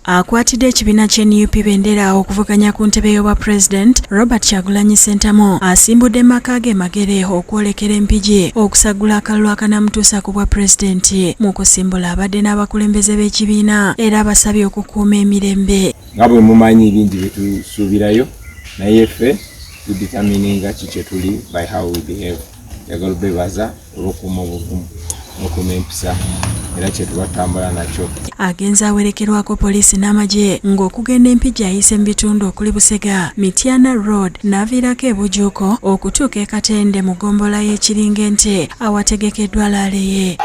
akwatidde ekibiina ky'NUP bendera okuvuganya ku ntebe y'obwa President Robert Kyagulanyi Ssentamu asimbudde maka ge magere okwolekera empigi okusagula akalulu akanamutuusa ku bwa Pulezidenti mu kusimbula abadde n'abakulembeze b'ekibiina era abasabye okukuuma emirembe. Nga bwe mumanyi bingi bye tusuubirayo naye ffe tuditamininga ki kye tuli by how we behave. Njagala obebaza olw'okuuma obuvumu n'okuuma empisa era kye tubatambula nakyo. Agenza awerekerwako poliisi n'amagye ng'okugenda empigi ayise mu bitundu okuli Busega, Mityana Road n'aviirako e Bujuuko okutuuka e Katende mu ggombolola y'Ekiringente awategekeddwa laale ye.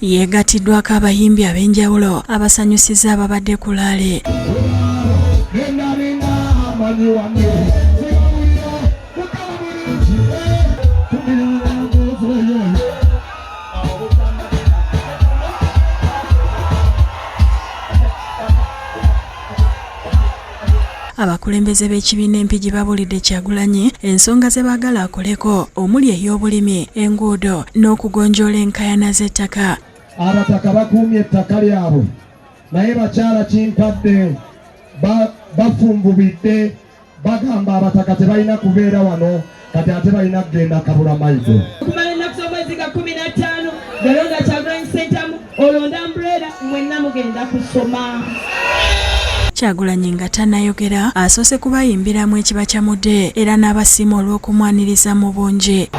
Yeegatiddwako abayimbi ab'enjawulo abasanyusizza ababadde ku laale. Abakulembeze b'ekibiina empigi babulidde Kyagulanyi ensonga ze baagala akoleko omuli ey'obulimi, enguudo n'okugonjoola enkaayana z'ettaka. Abataka bakuumye ettaka lyabwe naye bakyala kimpadde bafumbubidde bagamba abataka tebalina kubeera wano kati ate balina kugenda kabula mayigo. Okumala ennaku z'omwezi ga 15 galonda Kyagulanyi Ssentamu olonda umbrella mwenna mugenda kusoma. Kyagulanyi nga tannayogera asoose kubayimbiramu ekibakyamudde era n'abasiima olw'okumwaniriza mu bungi.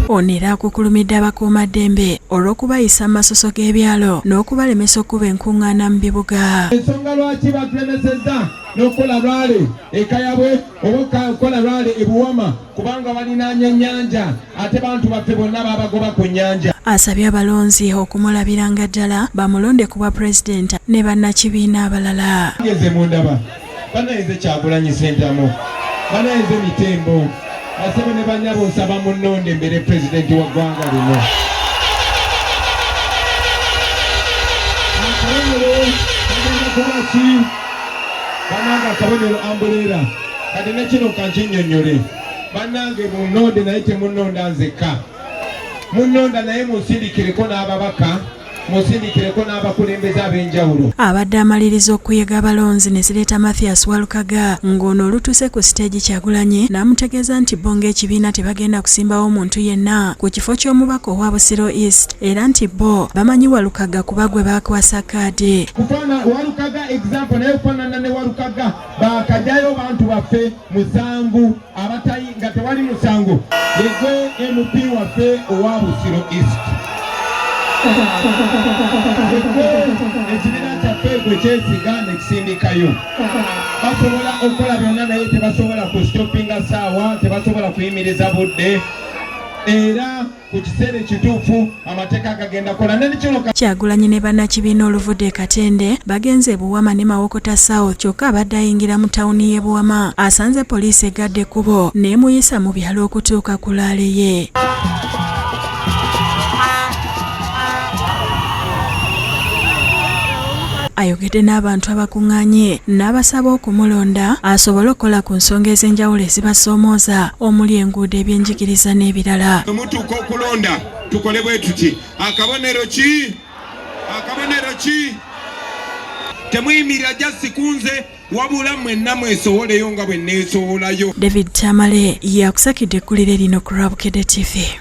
Ono era akukulumidde abakuumaddembe olw'okubayisa mu masoso g'ebyalo n'okubalemesa okuba enkuŋŋaana mu bibuga. Ensonga lwaki batulemesezza n'okukola lwale ekayabwe oba okukola lwale e Buwama kubanga balinaanya ennyanja ate bantu baffe bonna babagoba ku nnyanja. Asabye abalonzi okumulabiranga ddala bamulonde ku bwa Pulezidenti ne bannakibiina abalala. Ngeze mu ndaba banayeze Kyagulanyi Ssentamu banayeze Mitembo asebe ne banyabo nsaba munnonde mbere Pulezidenti wa ggwanga lino. Bananga akabonero ambuleera kati nekino kankinnyonnyole bannange munnonde naye temunnonda nzekka munnonda naye musindikireko n'ababaka musindikireko n'abakulembeze ab'enjawulo. Abadde amaliriza okuyega abalonzi ne zireeta Mathias Walukaga ng'ono olutuuse ku siteegi Kyagulanyi n'amutegeeza nti bo ng'ekibiina tebagenda kusimbawo muntu yenna ku kifo ky'omubaka owa Busiro East era nti bo bamanyi Walukaga kuba gwe baakwasa kaadi. Kufaana Walukaga example naye kufaanana ne Walukaga baakajjayo bantu baffe musanvu abatayi nga tewali musango yegwe MP waffe owa Busiro East. Ekibiina kyaffe gwe kyesiga ne kisindikayo basobola okukola byonna naye tebasobola kustopinga saawa tebasobola kuyimiriza budde era ku kiseera ekituufu amateeka gagenda kola nekino. Kyagulanyi ne bannakibiina oluvudde e Katende bagenze e Buwama ne Mawokota South kyokka abadde ayingira mu tawuni y'e Buwama asanze poliisi egadde ekkubo n'emuyisa mu byalo okutuuka ku laale ye. Ayogedde n'abantu abakuŋŋaanye n'abasaba okumulonda asobole okukola ku nsonga ez'enjawulo ezibasoomooza omuli enguudo, ebyenjigiriza n'ebirala. Mutuuka okulonda tukole bwe tuti akabonero ki temuyimirira jasi kunze wabula mwenna mwesowoleyo nga bwe neesowolayo. David Tamale yakusakidde ekkulire lino ku Rabukedde TV.